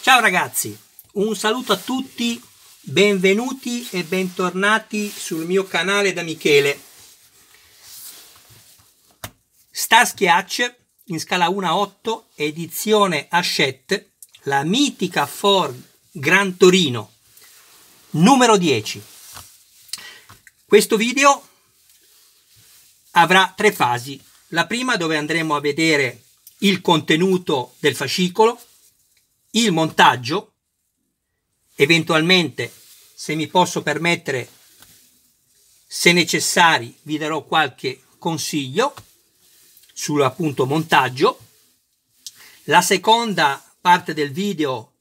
Ciao ragazzi, un saluto a tutti, benvenuti e bentornati sul mio canale da Michele. Starsky Hutch in scala 1/8, edizione Hachette, la mitica Ford Gran Torino numero 10. Questo video avrà 3 fasi. La prima, dove andremo a vedere il contenuto del fascicolo, il montaggio, eventualmente, se mi posso permettere, se necessari, vi darò qualche consiglio sull'appunto montaggio. La seconda parte del video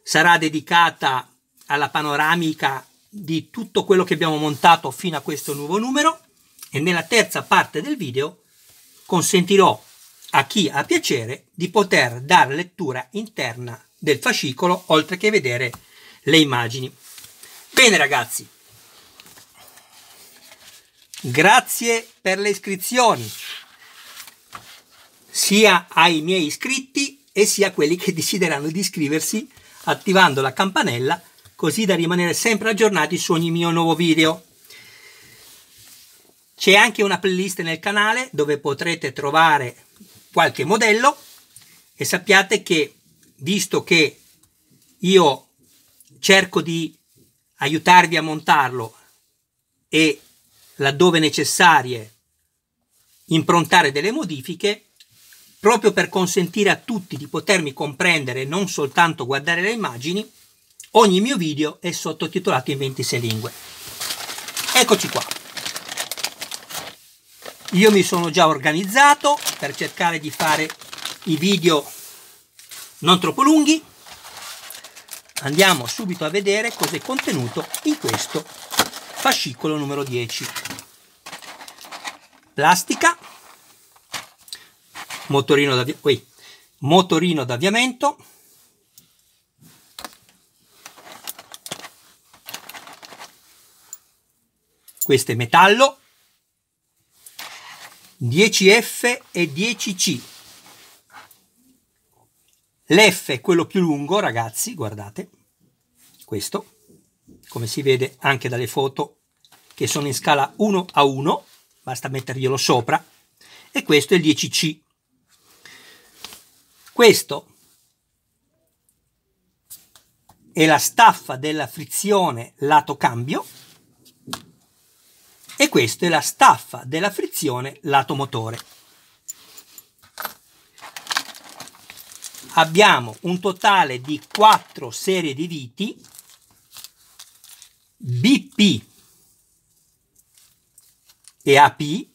sarà dedicata alla panoramica di tutto quello che abbiamo montato fino a questo nuovo numero, e nella terza parte del video consentirò a chi ha piacere di poter dare lettura interna del fascicolo, oltre che vedere le immagini. Bene ragazzi, grazie per le iscrizioni, sia ai miei iscritti e sia a quelli che decideranno di iscriversi attivando la campanella, così da rimanere sempre aggiornati su ogni mio nuovo video. C'è anche una playlist nel canale dove potrete trovare qualche modello, e sappiate che, visto che io cerco di aiutarvi a montarlo e laddove necessarie improntare delle modifiche, proprio per consentire a tutti di potermi comprendere e non soltanto guardare le immagini, ogni mio video è sottotitolato in 26 lingue. Eccoci qua. Io mi sono già organizzato per cercare di fare i video non troppo lunghi. Andiamo subito a vedere cosa è contenuto in questo fascicolo numero 10. Plastica, motorino d'avviamento, questo è metallo, 10F e 10C. L'F è quello più lungo, ragazzi, guardate, questo, come si vede anche dalle foto che sono in scala 1/1, basta metterglielo sopra, e questo è il 10C. Questo è la staffa della frizione lato cambio, e questa è la staffa della frizione lato motore. Abbiamo un totale di 4 serie di viti BP e AP,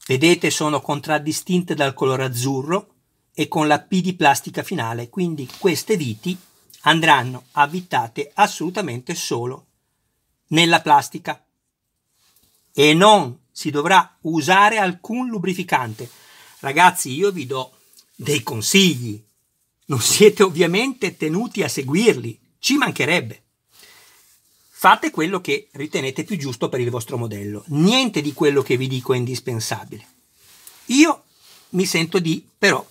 vedete sono contraddistinte dal colore azzurro e con la P di plastica finale, quindi queste viti andranno avvitate assolutamente solo nella plastica e non si dovrà usare alcun lubrificante. Ragazzi, io vi do dei consigli, non siete ovviamente tenuti a seguirli, ci mancherebbe. Fate quello che ritenete più giusto per il vostro modello, niente di quello che vi dico è indispensabile. Io mi sento di però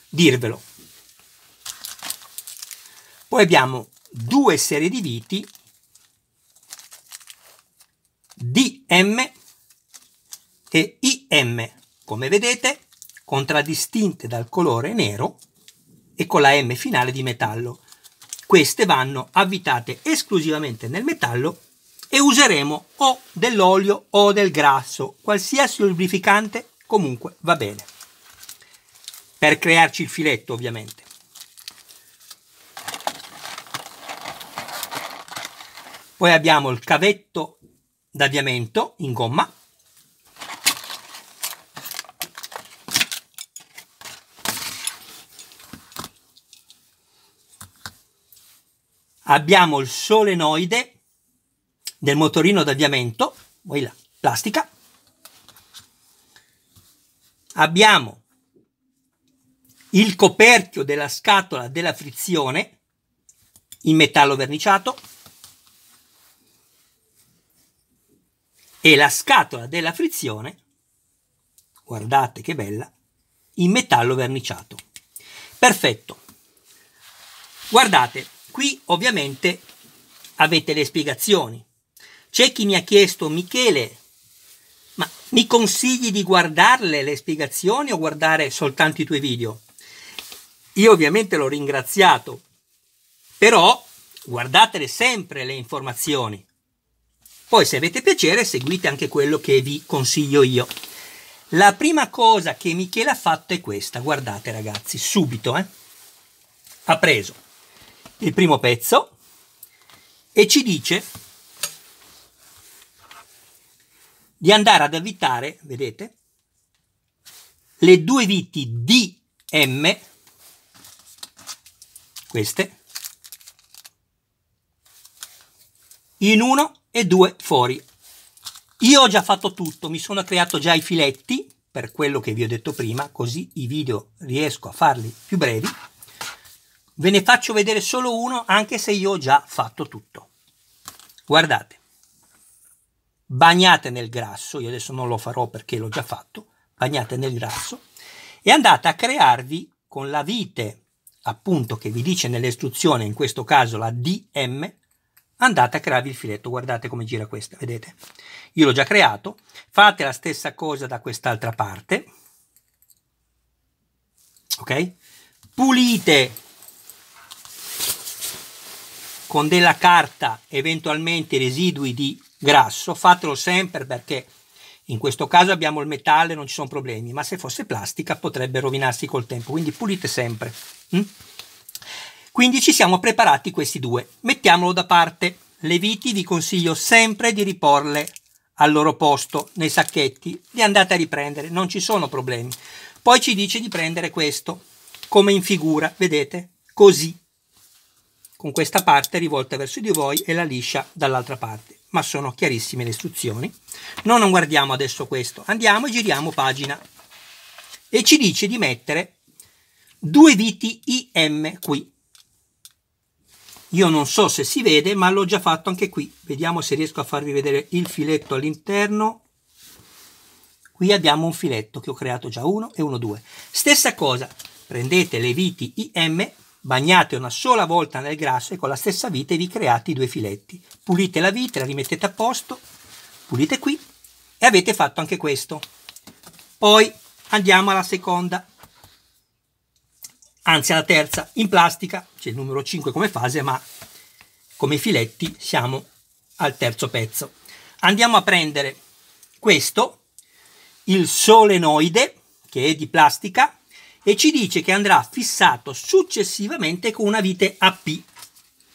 dirvelo. Poi abbiamo 2 serie di viti DM e IM, come vedete contraddistinte dal colore nero e con la M finale di metallo. Queste vanno avvitate esclusivamente nel metallo e useremo o dell'olio o del grasso, qualsiasi lubrificante comunque va bene, per crearci il filetto ovviamente. Poi abbiamo il cavetto d'avviamento in gomma, abbiamo il solenoide del motorino d'avviamento, la plastica, abbiamo il coperchio della scatola della frizione in metallo verniciato e la scatola della frizione, guardate che bella, in metallo verniciato. Perfetto. Guardate, qui ovviamente avete le spiegazioni. C'è chi mi ha chiesto: Michele, ma mi consigli di guardarle le spiegazioni o guardare soltanto i tuoi video? Io ovviamente l'ho ringraziato, però guardatele sempre le informazioni. Poi se avete piacere seguite anche quello che vi consiglio io. La prima cosa che Michele ha fatto è questa, guardate ragazzi, subito, ha preso il primo pezzo e ci dice di andare ad avvitare, vedete, le due viti DM, queste, in uno e due fori. Io ho già fatto tutto, mi sono creato già i filetti, per quello che vi ho detto prima, così i video riesco a farli più brevi. Ve ne faccio vedere solo uno, anche se io ho già fatto tutto. Guardate, bagnate nel grasso, io adesso non lo farò perché l'ho già fatto, bagnate nel grasso e andate a crearvi con la vite, appunto, che vi dice nelle istruzioni, in questo caso la DM, andate a crearvi il filetto. Guardate come gira questa, vedete? Io l'ho già creato. Fate la stessa cosa da quest'altra parte, ok? Pulite con della carta eventualmente i residui di grasso, fatelo sempre perché in questo caso abbiamo il metallo e non ci sono problemi, ma se fosse plastica potrebbe rovinarsi col tempo, quindi pulite sempre. Quindi ci siamo preparati questi due, mettiamolo da parte. Le viti vi consiglio sempre di riporle al loro posto nei sacchetti, li andate a riprendere, non ci sono problemi. Poi ci dice di prendere questo come in figura, vedete? Così, con questa parte rivolta verso di voi e la liscia dall'altra parte, ma sono chiarissime le istruzioni. Noi non guardiamo adesso questo, andiamo e giriamo pagina e ci dice di mettere due viti IM qui. Io non so se si vede, ma l'ho già fatto anche qui. Vediamo se riesco a farvi vedere il filetto all'interno. Qui abbiamo un filetto che ho creato già, uno e uno, due. Stessa cosa, prendete le viti IM, bagnate una sola volta nel grasso e con la stessa vite vi create i due filetti. Pulite la vite, la rimettete a posto, pulite qui e avete fatto anche questo. Poi andiamo alla seconda. Anzi alla terza, in plastica, c'è il numero 5 come fase, ma come filetti siamo al terzo pezzo. Andiamo a prendere questo, il solenoide, che è di plastica, e ci dice che andrà fissato successivamente con una vite AP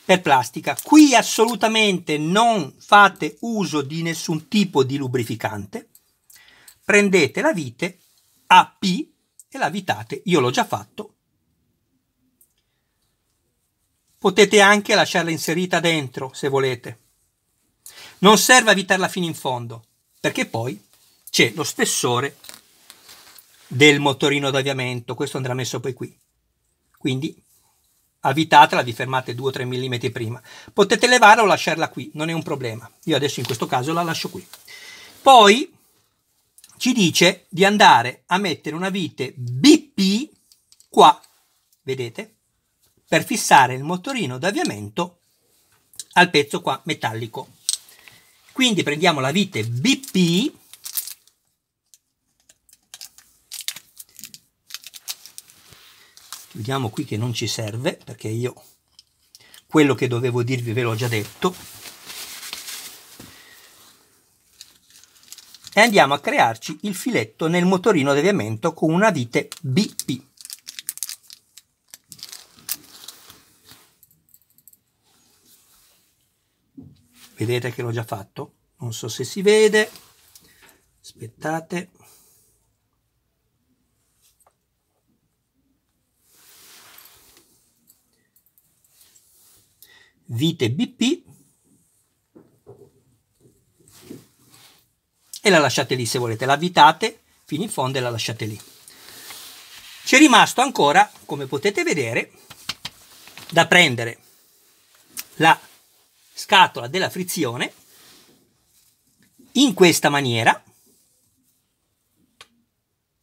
per plastica. Qui assolutamente non fate uso di nessun tipo di lubrificante, prendete la vite AP e la vitate, io l'ho già fatto. Potete anche lasciarla inserita dentro se volete. Non serve avvitarla fino in fondo, perché poi c'è lo spessore del motorino d'avviamento. Questo andrà messo poi qui. Quindi avvitatela, vi fermate 2 o 3 mm prima. Potete levarla o lasciarla qui, non è un problema. Io adesso in questo caso la lascio qui. Poi ci dice di andare a mettere una vite BP qua, vedete? Per fissare il motorino d'avviamento al pezzo qua metallico. Quindi prendiamo la vite BP, vediamo qui che non ci serve perché io quello che dovevo dirvi ve l'ho già detto, e andiamo a crearci il filetto nel motorino d'avviamento con una vite BP. Vedete che l'ho già fatto? Non so se si vede. Aspettate. Vite BP. E la lasciate lì se volete. La avvitate fino in fondo e la lasciate lì. C'è rimasto ancora, come potete vedere, da prendere la scatola della frizione in questa maniera.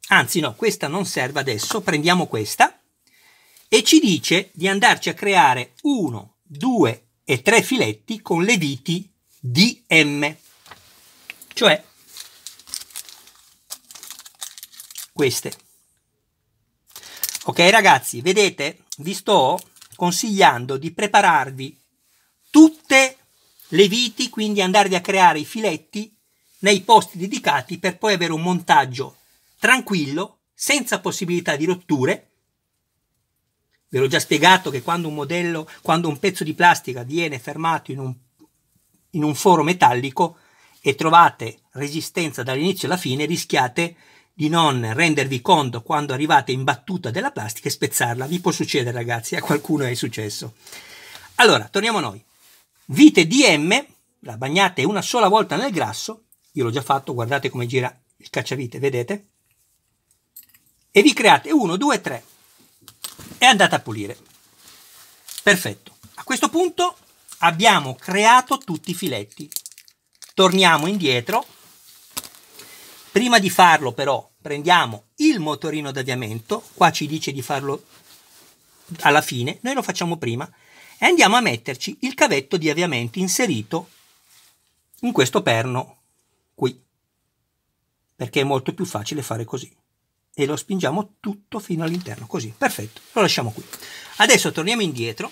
Anzi no, questa non serve adesso, prendiamo questa e ci dice di andarci a creare 1, 2 e 3 filetti con le viti DM, cioè queste. Ok ragazzi, vedete? Vi sto consigliando di prepararvi tutte le viti, quindi andarvi a creare i filetti nei posti dedicati per poi avere un montaggio tranquillo, senza possibilità di rotture. Ve l'ho già spiegato che quando un pezzo di plastica viene fermato in un foro metallico e trovate resistenza dall'inizio alla fine, rischiate di non rendervi conto quando arrivate in battuta della plastica e spezzarla. Vi può succedere ragazzi, a qualcuno è successo. Allora, torniamo a noi. Vite DM, la bagnate una sola volta nel grasso, io l'ho già fatto, guardate come gira il cacciavite, vedete? E vi create 1, 2, 3 e andate a pulire. Perfetto. A questo punto abbiamo creato tutti i filetti. Torniamo indietro. Prima di farlo però prendiamo il motorino d'avviamento, qua ci dice di farlo alla fine, noi lo facciamo prima, e andiamo a metterci il cavetto di avviamento inserito in questo perno qui, perché è molto più facile fare così. E lo spingiamo tutto fino all'interno, così, perfetto, lo lasciamo qui. Adesso torniamo indietro,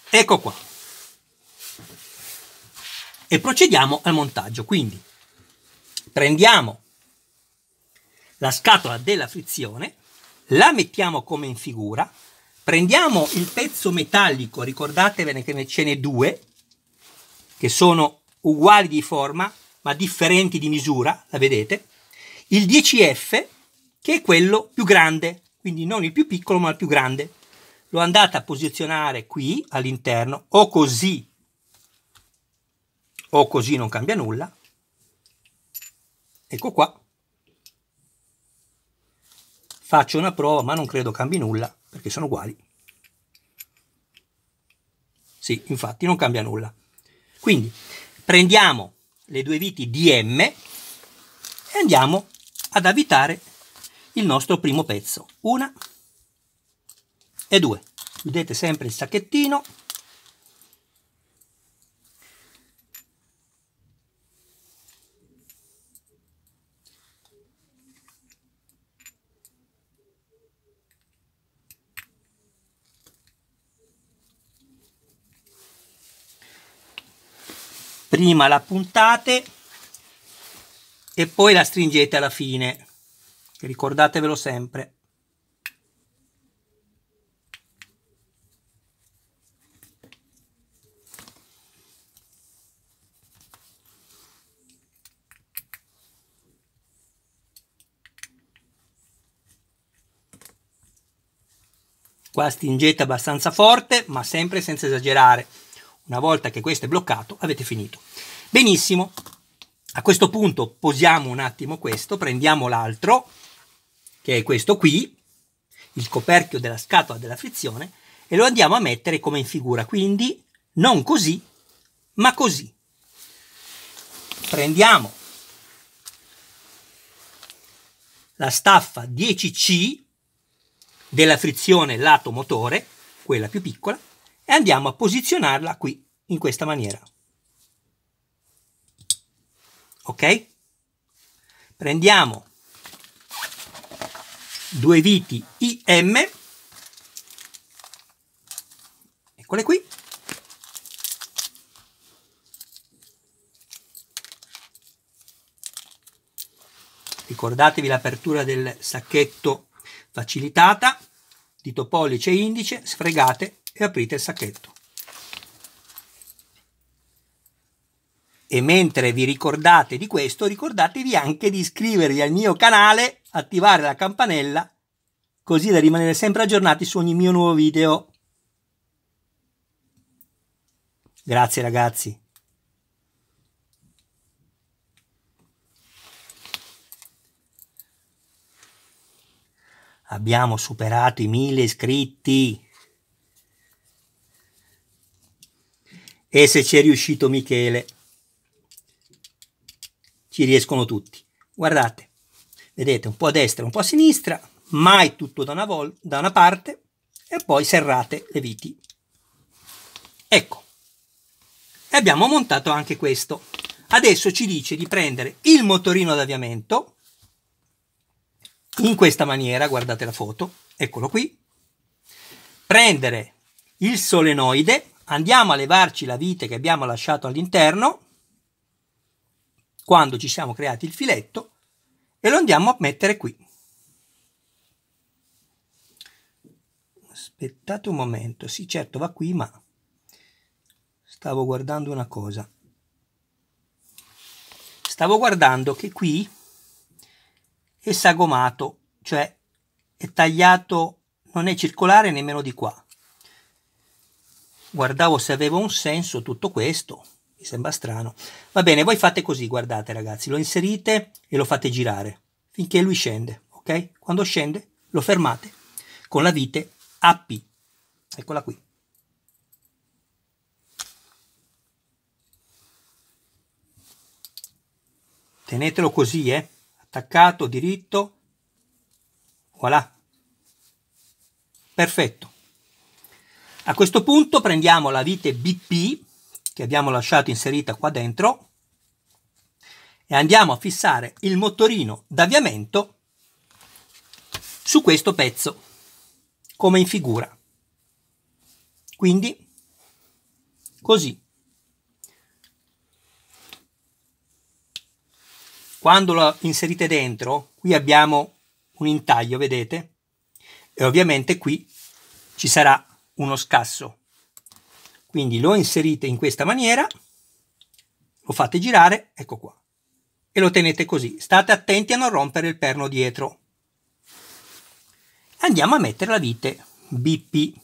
ecco qua, e procediamo al montaggio. Quindi prendiamo la scatola della frizione, la mettiamo come in figura, prendiamo il pezzo metallico, ricordatevene che ce n'è due, che sono uguali di forma ma differenti di misura, la vedete? Il 10F, che è quello più grande, quindi non il più piccolo ma il più grande. Lo andate a posizionare qui all'interno, o così non cambia nulla. Ecco qua. Faccio una prova, ma non credo cambi nulla, perché sono uguali. Sì, infatti non cambia nulla. Quindi prendiamo le due viti DM e andiamo ad avvitare il nostro primo pezzo. 1 e 2. Vedete sempre il sacchettino. Prima la puntate e poi la stringete alla fine, ricordatevelo sempre. Qua stringete abbastanza forte, ma sempre senza esagerare. Una volta che questo è bloccato, avete finito. Benissimo. A questo punto posiamo un attimo questo, prendiamo l'altro, che è questo qui, il coperchio della scatola della frizione, e lo andiamo a mettere come in figura. Quindi non così, ma così. Prendiamo la staffa 10C della frizione lato motore, quella più piccola, e andiamo a posizionarla qui, in questa maniera. Ok? Prendiamo due viti IM, eccole qui, ricordatevi l'apertura del sacchetto facilitata, dito pollice e indice, sfregate e aprite il sacchetto. E mentre vi ricordate di questo, ricordatevi anche di iscrivervi al mio canale, attivare la campanella, così da rimanere sempre aggiornati su ogni mio nuovo video. Grazie ragazzi. Abbiamo superato i 1000 iscritti. E se ci è riuscito Michele, ci riescono tutti. Guardate, vedete, un po' a destra, un po' a sinistra, mai tutto da una parte, e poi serrate le viti. Ecco, e abbiamo montato anche questo. Adesso ci dice di prendere il motorino d'avviamento in questa maniera, guardate la foto, eccolo qui, prendere il solenoide, andiamo a levarci la vite che abbiamo lasciato all'interno quando ci siamo creati il filetto e lo andiamo a mettere qui. Aspettate un momento, sì certo va qui, ma stavo guardando una cosa. Stavo guardando che qui è sagomato, cioè è tagliato, non è circolare nemmeno di qua. Guardavo se aveva un senso tutto questo, mi sembra strano. Va bene, voi fate così, guardate ragazzi, lo inserite e lo fate girare finché lui scende, ok? Quando scende lo fermate con la vite AP, eccola qui. Tenetelo così, attaccato, diritto, voilà, perfetto. A questo punto prendiamo la vite BP che abbiamo lasciato inserita qua dentro e andiamo a fissare il motorino d'avviamento su questo pezzo, come in figura. Quindi, così. Quando lo inserite dentro, qui abbiamo un intaglio, vedete? E ovviamente qui ci sarà uno scasso. Quindi lo inserite in questa maniera, lo fate girare, ecco qua, e lo tenete così. State attenti a non rompere il perno dietro. Andiamo a mettere la vite BP.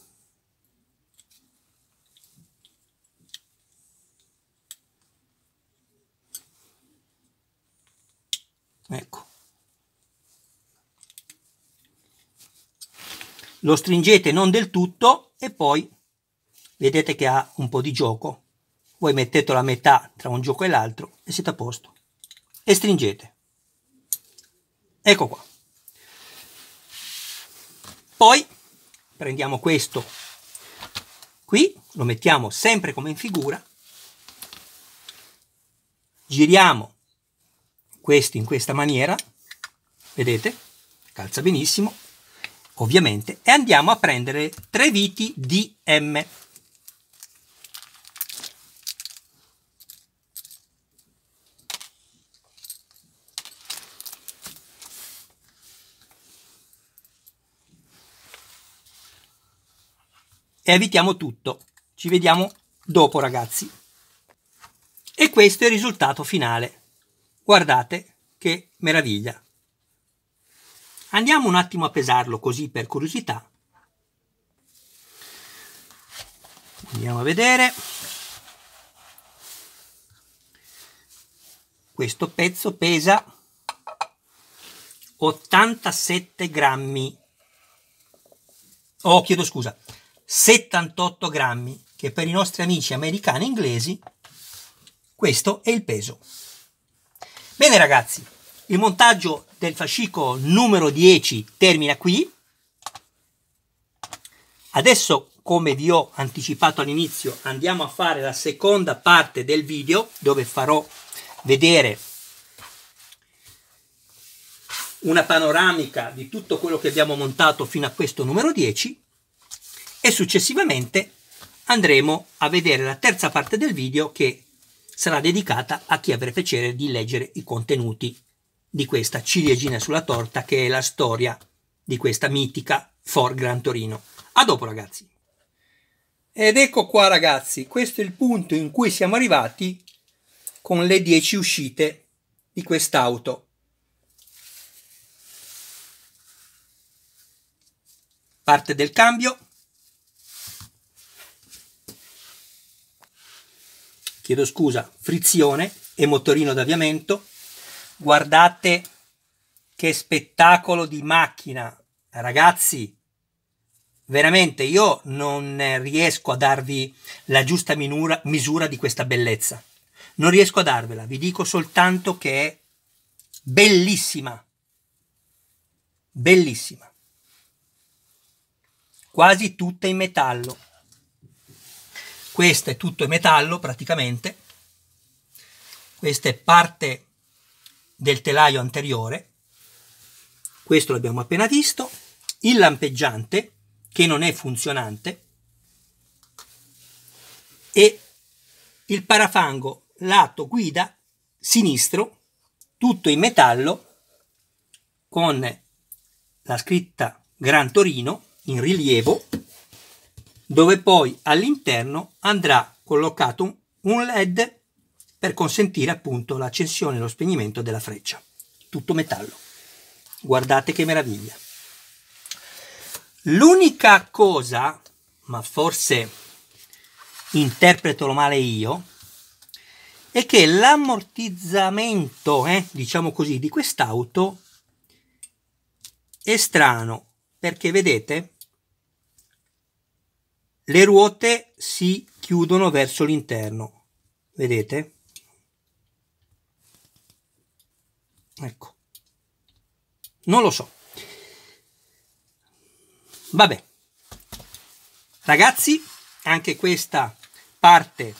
Ecco. Lo stringete non del tutto e poi vedete che ha un po' di gioco. Voi mettetelo a metà tra un gioco e l'altro e siete a posto. E stringete. Ecco qua. Poi prendiamo questo qui, lo mettiamo sempre come in figura, giriamo questo in questa maniera, vedete? Calza benissimo, ovviamente, e andiamo a prendere 3 viti DM. E evitiamo tutto. Ci vediamo dopo, ragazzi. E questo è il risultato finale. Guardate che meraviglia. Andiamo un attimo a pesarlo così per curiosità. Andiamo a vedere. Questo pezzo pesa 87 grammi. Oh, chiedo scusa. 78 grammi, che per i nostri amici americani e inglesi questo è il peso. Bene ragazzi, il montaggio del fascicolo numero 10 termina qui. Adesso, come vi ho anticipato all'inizio, andiamo a fare la seconda parte del video dove farò vedere una panoramica di tutto quello che abbiamo montato fino a questo numero 10 e successivamente andremo a vedere la terza parte del video che sarà dedicata a chi avrà piacere di leggere i contenuti di questa ciliegina sulla torta che è la storia di questa mitica Ford Gran Torino. A dopo ragazzi! Ed ecco qua ragazzi, questo è il punto in cui siamo arrivati con le 10 uscite di quest'auto. Parte del cambio, chiedo scusa, frizione e motorino d'avviamento. Guardate che spettacolo di macchina, ragazzi, veramente io non riesco a darvi la giusta misura di questa bellezza, non riesco a darvela, vi dico soltanto che è bellissima, bellissima. quasi tutta in metallo. Questo è tutto in metallo praticamente. Questa è parte del telaio anteriore. Questo l'abbiamo appena visto. Il lampeggiante, che non è funzionante, e il parafango lato guida sinistro, tutto in metallo, con la scritta Gran Torino in rilievo, dove poi all'interno andrà collocato un LED per consentire appunto l'accensione e lo spegnimento della freccia. Tutto metallo. Guardate che meraviglia. L'unica cosa, ma forse interpreto male io, è che l'ammortizzamento, diciamo così, di quest'auto è strano, perché vedete le ruote si chiudono verso l'interno, vedete? Ecco, non lo so. Vabbè, ragazzi, anche questa parte,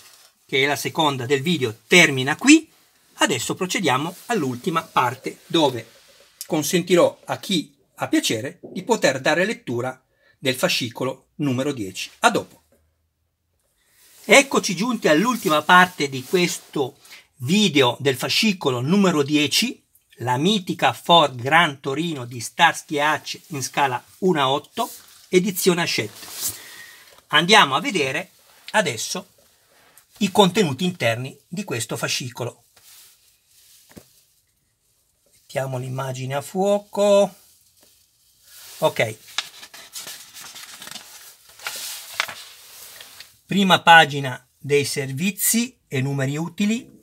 che è la seconda del video, termina qui. Adesso procediamo all'ultima parte, dove consentirò a chi ha piacere di poter dare lettura del fascicolo numero 10. A dopo. Eccoci giunti all'ultima parte di questo video del fascicolo numero 10, la mitica Ford Gran Torino di Starsky Hutch in scala 1:8, edizione Hachette. Andiamo a vedere adesso i contenuti interni di questo fascicolo. Mettiamo l'immagine a fuoco. Ok. Prima pagina dei servizi e numeri utili.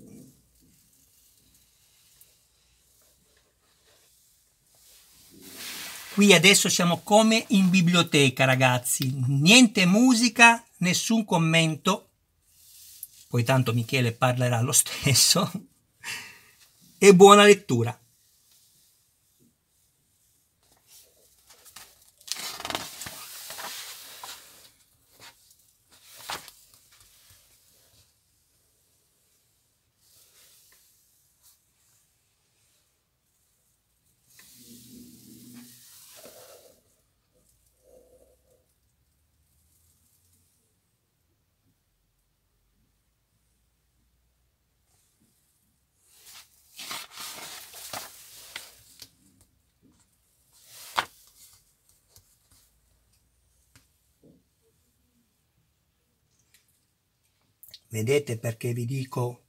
Qui adesso siamo come in biblioteca, ragazzi. Niente musica, nessun commento. Poi tanto Michele parlerà lo stesso. E buona lettura. Vedete perché vi dico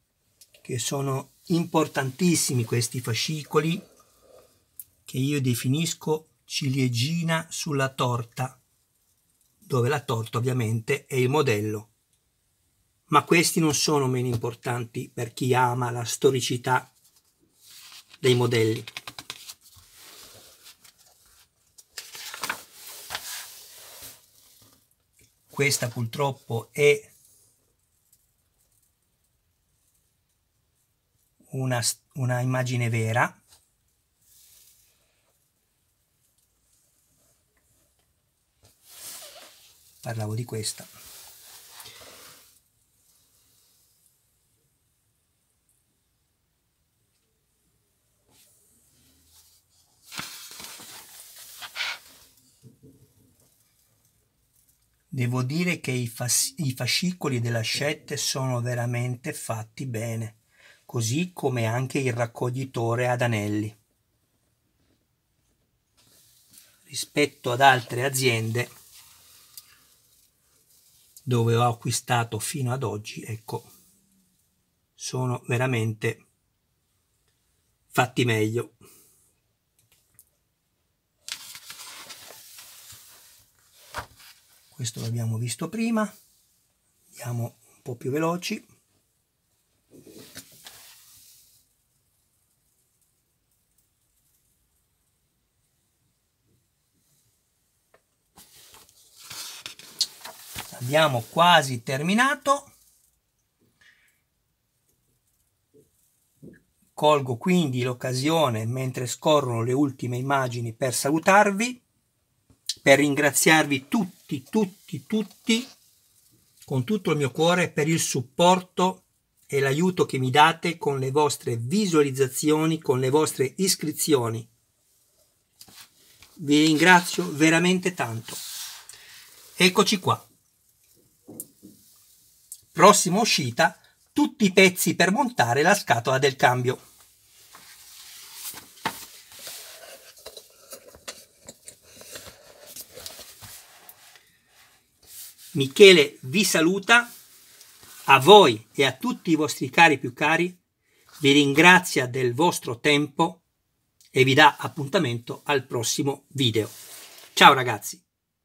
che sono importantissimi questi fascicoli, che io definisco ciliegina sulla torta, dove la torta ovviamente è il modello. Ma questi non sono meno importanti per chi ama la storicità dei modelli. Questa purtroppo è una immagine vera. Parlavo di questa. Devo dire che i fascicoli della Hachette sono veramente fatti bene, così come anche il raccoglitore ad anelli. Rispetto ad altre aziende dove ho acquistato fino ad oggi, ecco, sono veramente fatti meglio. Questo l'abbiamo visto prima, andiamo un po' più veloci. Abbiamo quasi terminato. Colgo quindi l'occasione, mentre scorrono le ultime immagini, per salutarvi. per ringraziarvi tutti, con tutto il mio cuore per il supporto e l'aiuto che mi date con le vostre visualizzazioni, con le vostre iscrizioni. Vi ringrazio veramente tanto. Eccoci qua. Prossima uscita, tutti i pezzi per montare la scatola del cambio. Michele vi saluta, a voi e a tutti i vostri cari più cari, vi ringrazia del vostro tempo e vi dà appuntamento al prossimo video. Ciao ragazzi!